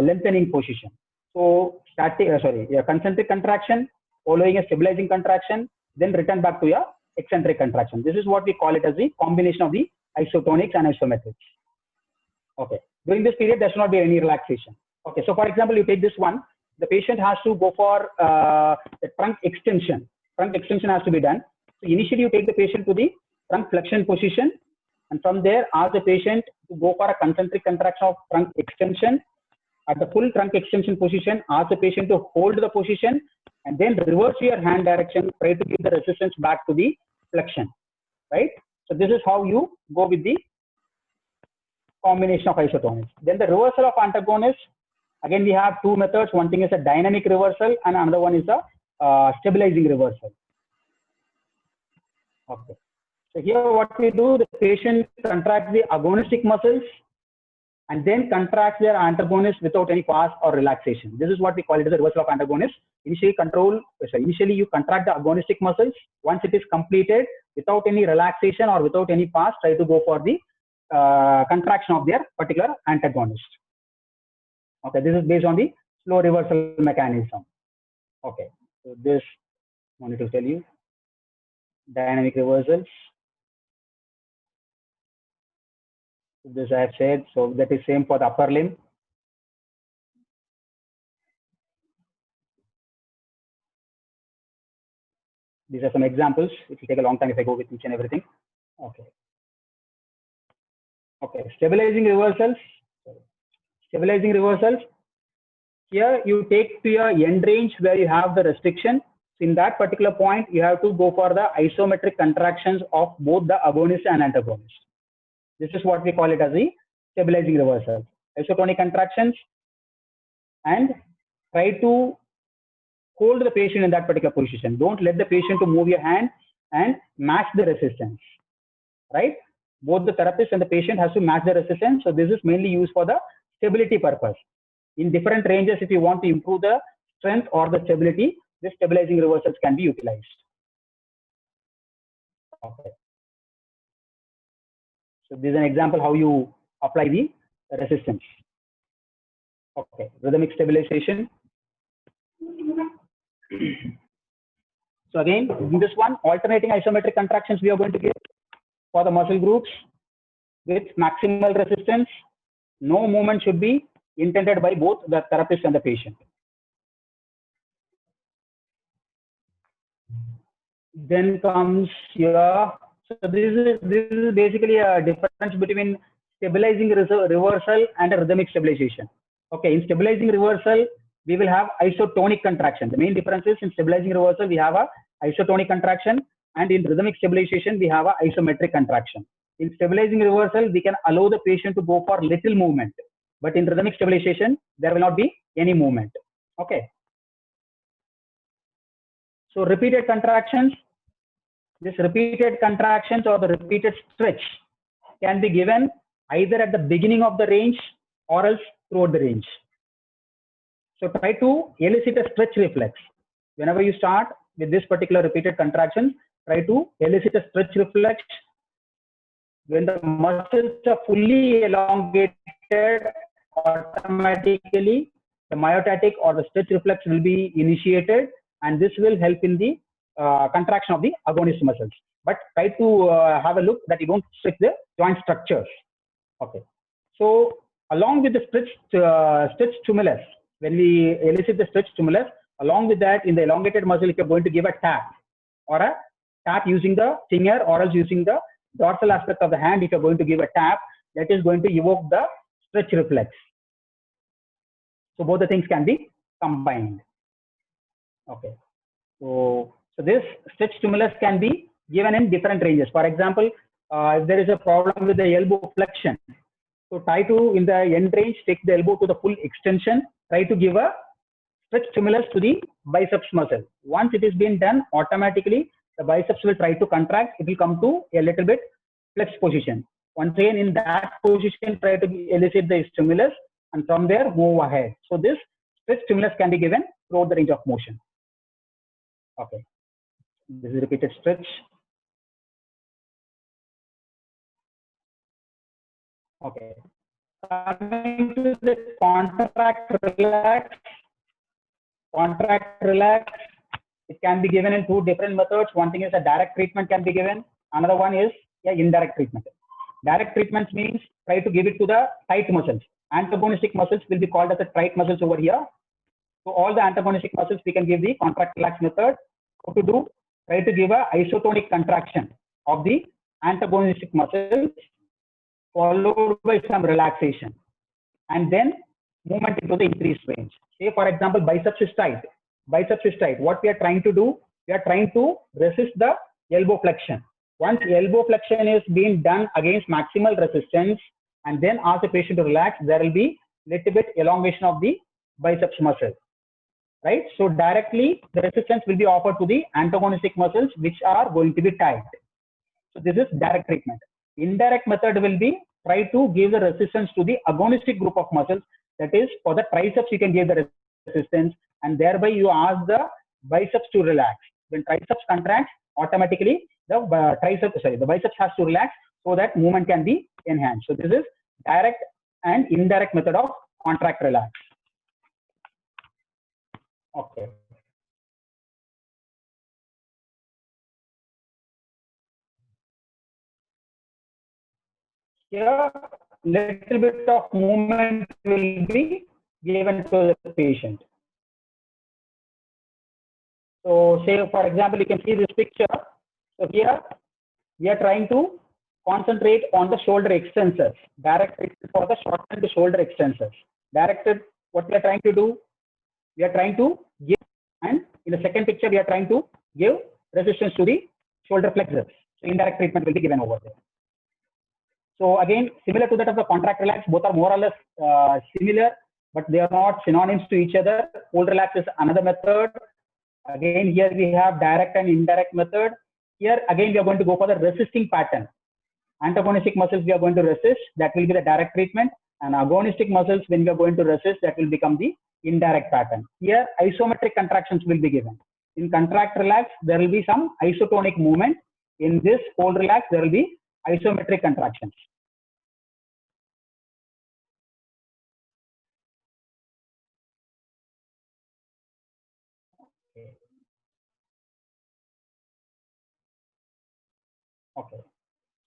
lengthening position. So concentric contraction, following a stabilizing contraction, then return back to a eccentric contraction. This is what we call it as the combination of the isotonics and isometrics. Okay. During this period, there should not be any relaxation. Okay. So for example, you take this one. The patient has to go for the trunk extension. Trunk extension has to be done. So initially, you take the patient to the trunk flexion position, and from there, ask the patient to go for a concentric contraction of trunk extension. At the full trunk extension position, ask the patient to hold the position, and then reverse your hand direction. Try to give the resistance back to the flexion. Right. So this is how you go with the combination of isotonics. Then the reversal of antagonist. Again, we have two methods. One thing is a dynamic reversal, and another one is a stabilizing reversal. Okay. So here, what we do, the patient contracts the agonistic muscles and then contracts their antagonist without any pause or relaxation. This is what we call it as the reversal of antagonist. Initially, you contract the agonistic muscles. Once it is completed, without any relaxation or without any pause, try to go for the contraction of their particular antagonist. Okay, this is based on the slow reversal mechanism. Okay, so this I wanted to tell you dynamic reversals. This I have said, so that is same for the upper limb. These are some examples. It will take a long time if I go with each and everything. Okay. Okay, stabilizing reversals. Stabilizing reversals. Here you take to your end range where you have the restriction. In that particular point, you have to go for the isometric contractions of both the agonist and antagonist. This is what we call it as the stabilizing reversal. Isotonic contractions, and try to hold the patient in that particular position. Don't let the patient to move your hand and match the resistance. Right? Both the therapist and the patient has to match the resistance. So this is mainly used for the stability purpose. In different ranges, if you want to improve the strength or the stability, this stabilizing reversals can be utilized. Okay. So this is an example how you apply the resistance. Okay, rhythmic stabilization. So again, in this one, alternating isometric contractions we are going to give for the muscle groups with maximal resistance. No movement should be intended by both the therapist and the patient. Then comes your, so this is basically a difference between stabilizing reversal and a rhythmic stabilization. Okay, in stabilizing reversal, we will have isotonic contraction. The main difference is in stabilizing reversal, we have a isotonic contraction, and in rhythmic stabilization, we have a isometric contraction. In stabilizing reversal, we can allow the patient to go for little movement, but in rhythmic stabilization, there will not be any movement. Okay. So repeated contractions, this repeated contractions or the repeated stretch can be given either at the beginning of the range or else throughout the range. So try to elicit a stretch reflex. Whenever you start with this particular repeated contraction, try to elicit a stretch reflex. When the muscles are fully elongated, automatically the myotatic or the stretch reflex will be initiated, and this will help in the contraction of the agonist muscles. But try to have a look that you don't stretch the joint structures. Okay. So along with the stretch stimulus, when we elicit the stretch stimulus, along with that, in the elongated muscle, if you're going to give a tap using the finger or else using the dorsal aspect of the hand, if you're going to give a tap, that is going to evoke the stretch reflex. So both the things can be combined. Okay. So this stretch stimulus can be given in different ranges. For example, if there is a problem with the elbow flexion, so try to, in the end range, take the elbow to the full extension, try to give a stretch stimulus to the biceps muscle. Once it is being done, automatically the biceps will try to contract, it will come to a little bit flex position. Once again, in that position, try to elicit the stimulus, and from there move ahead. So this stretch stimulus can be given throughout the range of motion. Okay, this is repeated stretch. Okay, coming to the contract relax, it can be given in two different methods. One thing is a direct treatment can be given. Another one is indirect treatment. Direct treatment means try to give it to the tight muscles. Antagonistic muscles will be called as the tight muscles over here. So all the antagonistic muscles we can give the contract relax method. What to do? Try to give a isotonic contraction of the antagonistic muscles, followed by some relaxation, and then movement into the increased range. Say for example, biceps is tight. What we are trying to do, we are trying to resist the elbow flexion. Once elbow flexion is being done against maximal resistance, and then ask the patient to relax, there will be little bit elongation of the biceps muscle, right? So directly the resistance will be offered to the antagonistic muscles, which are going to be tight. So this is direct treatment. Indirect method will be try to give the resistance to the agonistic group of muscles. That is, for the triceps you can give the resistance, and thereby you ask the biceps to relax. When triceps contracts, automatically the biceps has to relax so that movement can be enhanced. So this is direct and indirect method of contract relax. Okay. Here, little bit of movement will be given to the patient. So say for example, you can see this picture. So here we are trying to concentrate on the shoulder extensors. Directed for the shortened shoulder extensors. Directed, what we are trying to do, we are trying to give, and in the second picture we are trying to give resistance to the shoulder flexors. So indirect treatment will be given over there. So again, similar to that of the contract relax, both are more or less similar, but they are not synonyms to each other. Hold relax is another method. Again, here we have direct and indirect method. Here again, we are going to go for the resisting pattern. Antagonistic muscles we are going to resist, that will be the direct treatment, and agonistic muscles when we are going to resist, that will become the indirect pattern. Here isometric contractions will be given. In contract relax, there will be some isotonic movement. In this hold relax, there will be isometric contractions. Okay.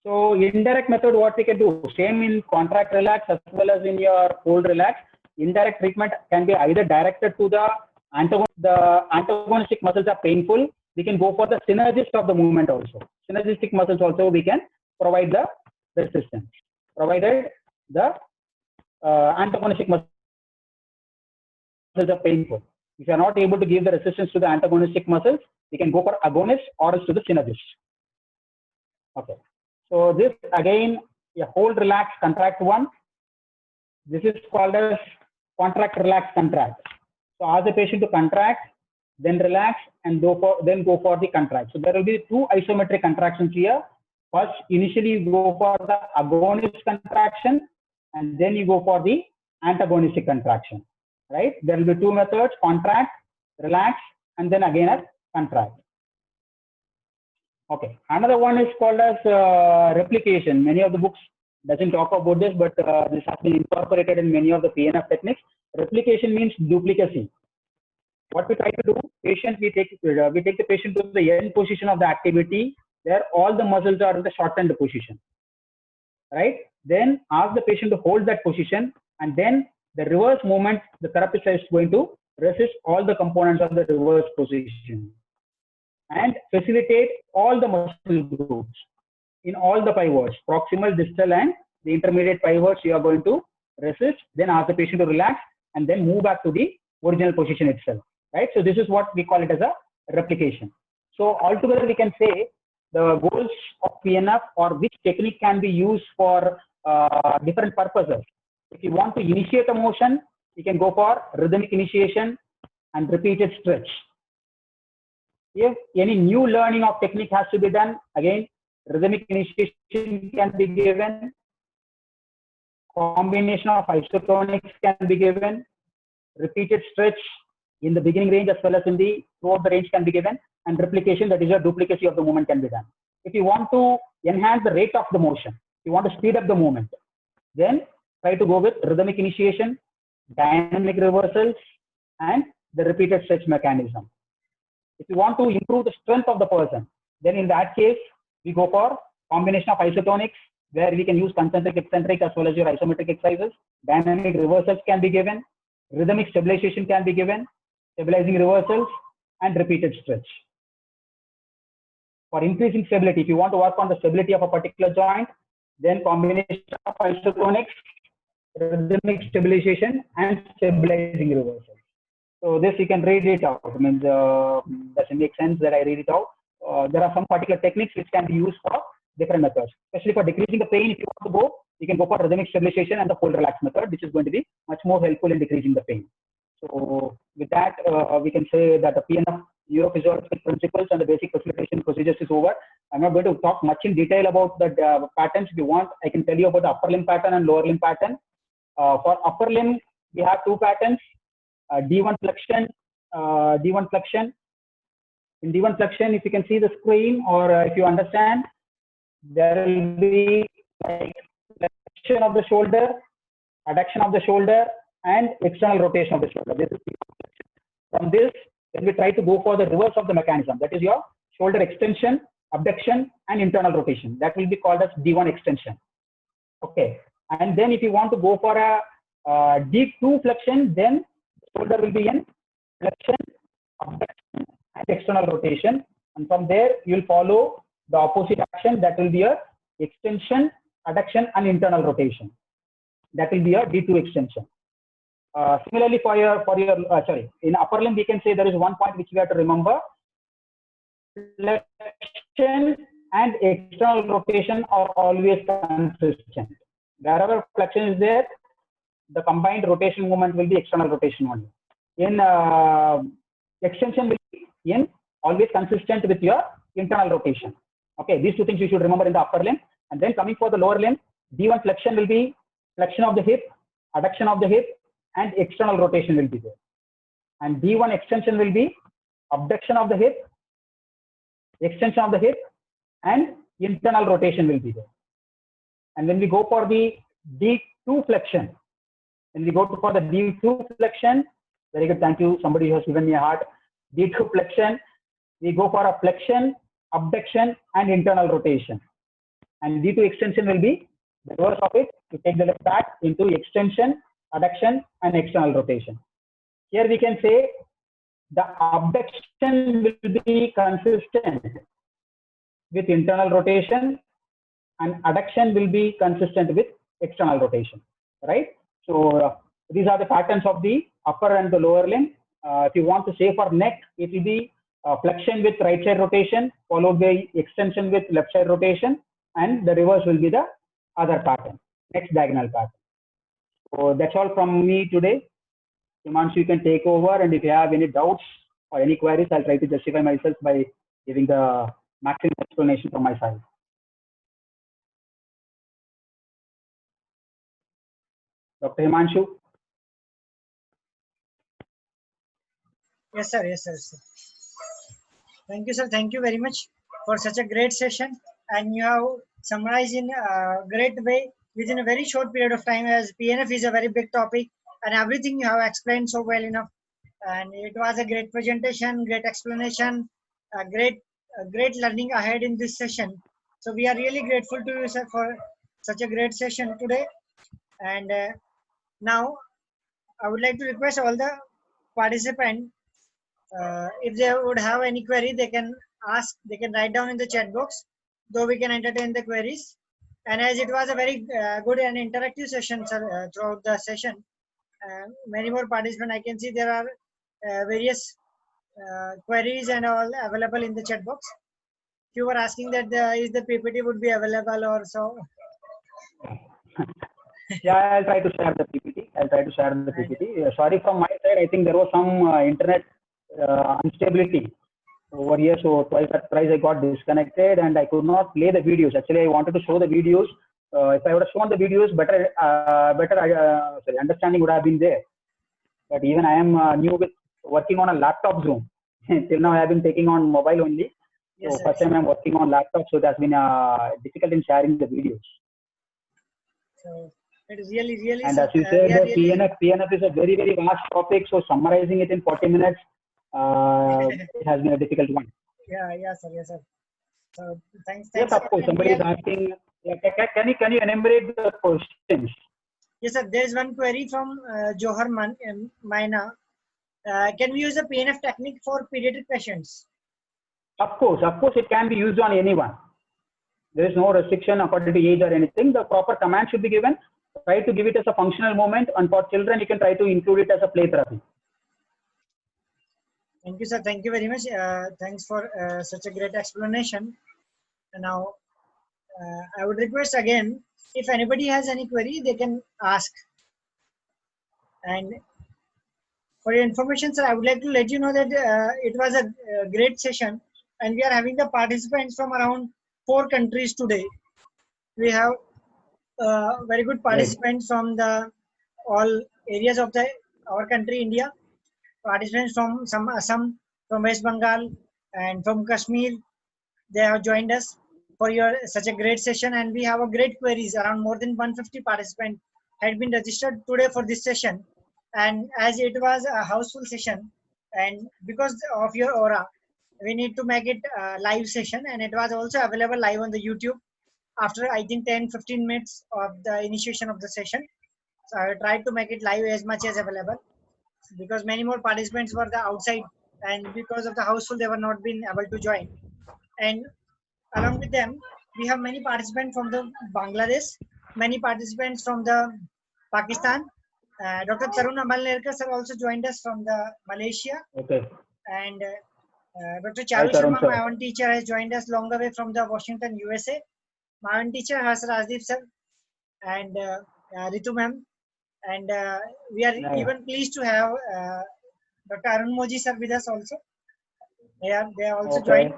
So indirect method, what we can do, same in contract relax as well as in your hold relax. Indirect treatment can be either directed to the antagonistic muscles are painful. We can go for the synergist of the movement also. Synergistic muscles also we can provide the resistance, provided the antagonistic muscles are painful. If you are not able to give the resistance to the antagonistic muscles, we can go for agonist or else to the synergist. Okay. So this again, a hold relax contract one. This is called as contract relax contract. So ask the patient to contract, then relax, and go for the contract. So there will be two isometric contractions here. First, initially you go for the agonist contraction, and then you go for the antagonistic contraction, right? There will be two methods: contract, relax, and then again a contract. Okay, another one is called as replication. Many of the books doesn't talk about this, but this has been incorporated in many of the PNF techniques. Replication means duplicacy. What we try to do, we take the patient to the end position of the activity, where all the muscles are in the shortened position, right? Then ask the patient to hold that position, and then the reverse movement, the therapist is going to resist all the components of the reverse position and facilitate all the muscle groups in all the pivots, proximal, distal, and the intermediate pivots. You are going to resist, then ask the patient to relax, and then move back to the original position itself, right? So this is what we call it as a replication. So altogether, we can say the goals of PNF, or which technique can be used for different purposes. If you want to initiate a motion, you can go for rhythmic initiation and repeated stretch. If any new learning of technique has to be done, again, rhythmic initiation can be given, combination of isotonics can be given, repeated stretch in the beginning range as well as in the throughout the range can be given, and replication, that is a duplicacy of the movement, can be done. If you want to enhance the rate of the motion, if you want to speed up the movement, then try to go with rhythmic initiation, dynamic reversals, and the repeated stretch mechanism. If you want to improve the strength of the person, then in that case, we go for combination of isotonics, where we can use concentric, eccentric, as well as your isometric exercises. Dynamic reversals can be given, rhythmic stabilization can be given, stabilizing reversals, and repeated stretch. For increasing stability, if you want to work on the stability of a particular joint, then combination of isotonics, rhythmic stabilization, and stabilizing reversals. So this you can read it out. I mean, doesn't make sense that I read it out. There are some particular techniques which can be used for different methods, especially for decreasing the pain. If you want to go, you can go for rhythmic stabilization and the hold relax method, which is going to be much more helpful in decreasing the pain. So with that, we can say that the PNF neurophysiological principles and the basic facilitation procedures is over. I'm not going to talk much in detail about the patterns. If you want, I can tell you about the upper limb pattern and lower limb pattern. For upper limb, we have two patterns: D1 flexion, D1 flexion. In D1 flexion, if you can see the screen, or if you understand, there will be like flexion of the shoulder, adduction of the shoulder, and external rotation of the shoulder. This is from this, then we try to go for the reverse of the mechanism. That is your shoulder extension, abduction, and internal rotation. That will be called as D1 extension. Okay. And then if you want to go for a D2 flexion, then shoulder will be in flexion, abduction, and external rotation. And from there, you will follow the opposite action. That will be a extension, adduction, and internal rotation. That will be a D2 extension. Similarly, in upper limb, we can say there is one point which we have to remember: flexion and external rotation are always consistent. Wherever flexion is there, the combined rotation movement will be external rotation only. In extension will be always consistent with your internal rotation. Okay, these two things you should remember in the upper limb. And then coming for the lower limb, D1 flexion will be flexion of the hip, adduction of the hip, and external rotation will be there. And D1 extension will be abduction of the hip, extension of the hip, and internal rotation will be there. And when we go for the D2 flexion, when we go for the D2 flexion, very good, thank you, somebody has given me a heart. D2 flexion, we go for a flexion, abduction, and internal rotation. And D2 extension will be the reverse of it, to take the left back into extension, adduction, and external rotation. Here we can say the abduction will be consistent with internal rotation, and adduction will be consistent with external rotation, right? So these are the patterns of the upper and the lower limb. If you want to say for neck, it will be flexion with right side rotation, followed by extension with left side rotation, and the reverse will be the other pattern, next diagonal pattern. So that's all from me today. Himanshu, you can take over, and if you have any doubts or any queries, I'll try to justify myself by giving the maximum explanation from my side. Dr. Himanshu. Yes, sir. Yes, sir. Sir. Thank you, sir. Thank you very much for such a great session. And you have summarized in a great way within a very short period of time, as PNF is a very big topic and everything you have explained so well enough. And it was a great presentation, great explanation, great learning ahead in this session. So we are really grateful to you, sir, for such a great session today. And now I would like to request all the participants, if they would have any query, they can ask, they can write down in the chat box, though we can entertain the queries. And as it was a very good and interactive session, sir, throughout the session, many more participants, I can see there are various queries and all available in the chat box. You were asking that is the PPT would be available or so. Yeah, I'll try to share the PPT. I'll try to share the PPT. Sorry from my side. I think there was some internet instability over here. So twice I got disconnected and I could not play the videos. Actually, I wanted to show the videos. If I would have shown the videos, better understanding would have been there. But even I am new with working on a laptop Zoom. Till now, I have been taking on mobile only. Yes, So sir. first time I'm working on laptop, so it has been difficult in sharing the videos. So it is really. And as you said, the PNF is a very vast topic. So summarizing it in 40 minutes, it has been a difficult one. Yeah, sir. Yes, sir. So thanks. Yes, of course. Somebody is asking. Can you enumerate the questions? Yes, sir. There is one query from Johar Maina. Can we use the PNF technique for pediatric patients? Of course, it can be used on anyone. There is no restriction according to age or anything. The proper command should be given. Try to give it as a functional movement, and for children, you can try to include it as a play therapy. Thank you, sir. Thank you very much. Thanks for such a great explanation. And now, I would request again, if anybody has any query, they can ask. And for your information, sir, I would like to let you know that it was a great session, and we are having the participants from around 4 countries today. We have very good participants from the all areas of our country, India. Participants from some Assam, from West Bengal, and from Kashmir. They have joined us for such a great session, and we have a great queries. Around more than 150 participants had been registered today for this session. And as it was a houseful session, and because of your aura, we need to make it a live session, and it was also available live on the YouTube after I think 10-15 minutes of the initiation of the session. So I tried to make it live as much as available, because many more participants were the outside, and because of the houseful they were not been able to join. And along with them, we have many participants from the Bangladesh, many participants from the Pakistan. Dr. Tarun Amalnerkar sir also joined us from the Malaysia. Okay. And Dr. Charu Sharma, my own teacher, has joined us long away from the Washington, USA. My own teacher, Harsh Rajdeep sir, and Ritu ma'am. And we are even pleased to have Dr. Arun Moji sir with us also. They are also joined.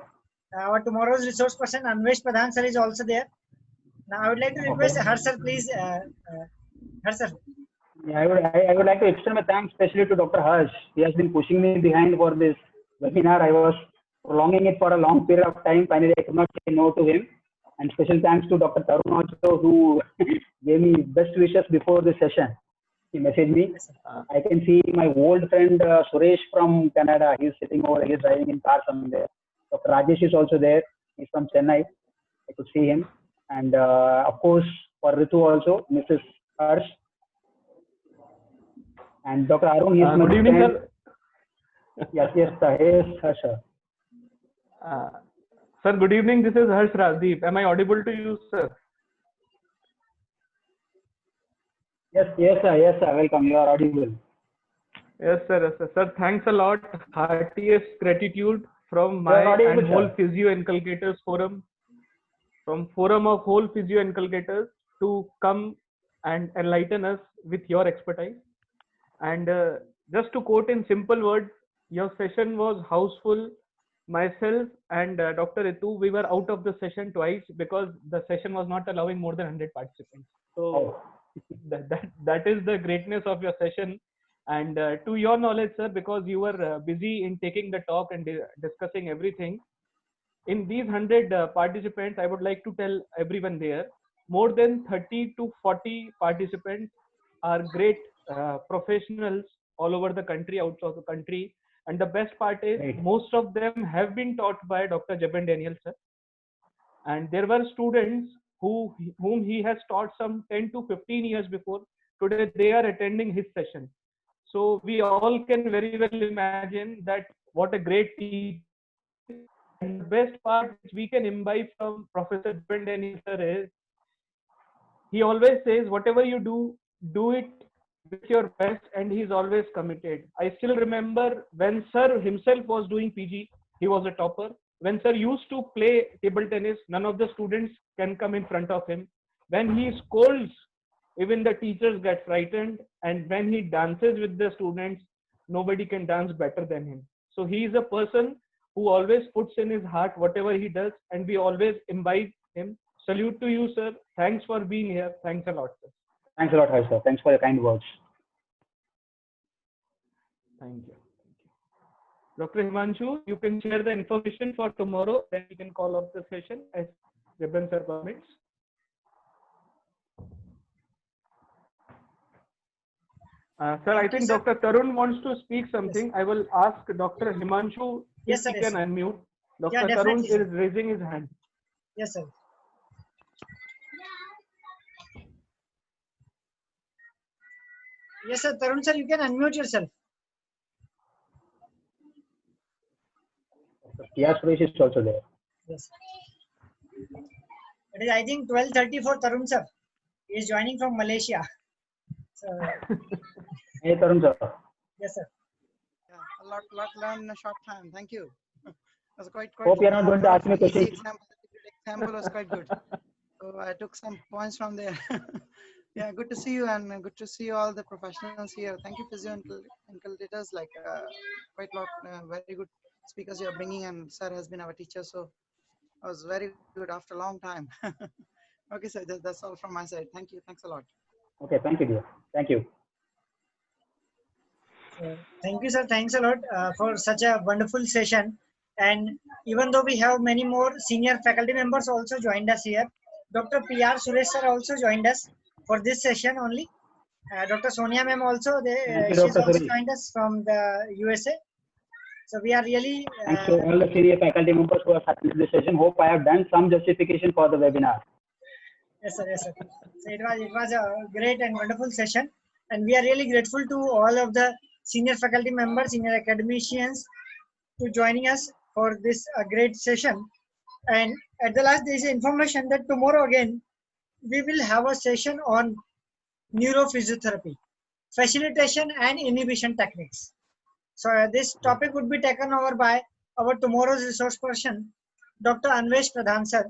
Our tomorrow's resource person, Anvesh Pradhan sir, is also there. Now I would like to request Harsh sir, please. Harsh sir. Yeah, I would like to extend my thanks especially to Dr. Harsh. He has been pushing me behind for this webinar. I was prolonging it for a long period of time. Finally, I could not say no to him. And special thanks to Dr. Tarun also, who gave me best wishes before this session. He messaged me. I can see my old friend Suresh from Canada. He's sitting over. He's driving in car somewhere. Dr. Rajesh is also there. He's from Chennai. I could see him. And of course, for Ritu also, Mrs. Harsh. And Dr. Arun, is good evening, sir. Yes, Harsh. Sir, good evening. This is Harsh Rajdeep. Am I audible to you, sir? Yes, sir. Welcome. You are audible. Yes, sir. Sir, thanks a lot. Heartiest gratitude from my and whole Physio Inculcators Forum, from Forum of whole Physio Inculcators, to come and enlighten us with your expertise. And just to quote in simple words, your session was houseful. Myself and Dr. Ritu, we were out of the session twice because the session was not allowing more than 100 participants. So that is the greatness of your session. And to your knowledge, sir, because you were busy in taking the talk and discussing everything, in these 100 participants, I would like to tell everyone there, more than 30 to 40 participants are great professionals all over the country, outside the country. And the best part is most of them have been taught by Dr. Jabin Daniel, sir. And there were students whom he has taught some 10 to 15 years before. Today, they are attending his session. So we all can very well imagine that what a great teacher. And the best part which we can imbibe from Professor Jabin Daniel sir is, he always says, whatever you do it with your best, and he's always committed. I still remember when sir himself was doing PG, he was a topper. When sir used to play table tennis, none of the students can come in front of him. When he scolds, even the teachers get frightened. And when he dances with the students, nobody can dance better than him. So he is a person who always puts in his heart whatever he does, and we always imbibe him. Salute to you, sir. Thanks for being here. Thanks a lot, sir. Thanks a lot, sir. Thanks for your kind words. Thank you. Dr. Himanshu, you can share the information for tomorrow, then we can call off the session as Jabin sir permits. Sir, I think Dr. Tarun wants to speak something. Yes. I will ask Dr. Himanshu if he can unmute. Dr. Tarun is raising his hand. Yes, sir. Yes, sir. Tarun, sir, you can unmute yourself. Yes, Suresh is also there. Yes. It is, I think, 12:30 for Tarun, sir. He is joining from Malaysia. So, hey, Tarun, sir. Yes, sir. Yeah, a lot learned in a short time. Thank you. Was quite Hope you're not going to ask me a question. Example was quite good. So I took some points from there. Yeah, good to see you, and good to see all the professionals here. Thank you, physio inculcators, like quite a lot, very good speakers you are bringing, and sir has been our teacher, so it was very good after a long time. Okay, sir, that's all from my side. Thank you. Thanks a lot. Okay, thank you, dear. Thank you. Thank you, sir. Thanks a lot for such a wonderful session. And even though we have many more senior faculty members also joined us here, Dr. P.R. Suresh sir also joined us for this session only. Dr. Sonia ma'am also, she's also joined us from the USA. So we are really... Thanks to all the senior faculty members who have attended this session. Hope I have done some justification for the webinar. Yes, sir. Yes, sir. So it was a great and wonderful session. And we are really grateful to all of the senior faculty members, senior academicians to joining us for this great session. And at the last, there is information that tomorrow again, we will have a session on neurophysiotherapy, facilitation and inhibition techniques. So this topic would be taken over by our tomorrow's resource person, Dr. Anvesh Pradhan sir.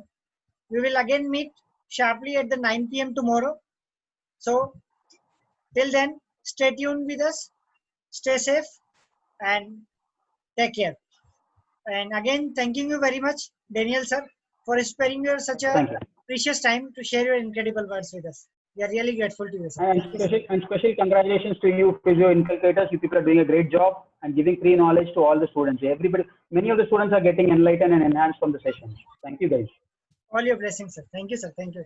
We will again meet sharply at the 9 p.m. tomorrow. So till then, stay tuned with us, stay safe, and take care. And again, thanking you very much, Daniel sir, for sparing your such a precious time to share your incredible words with us. We are really grateful to you, sir. And special congratulations to you, physio inculcators. You people are doing a great job and giving free knowledge to all the students. Many of the students are getting enlightened and enhanced from the sessions. Thank you, guys. All your blessings, sir. Thank you, sir. Thank you.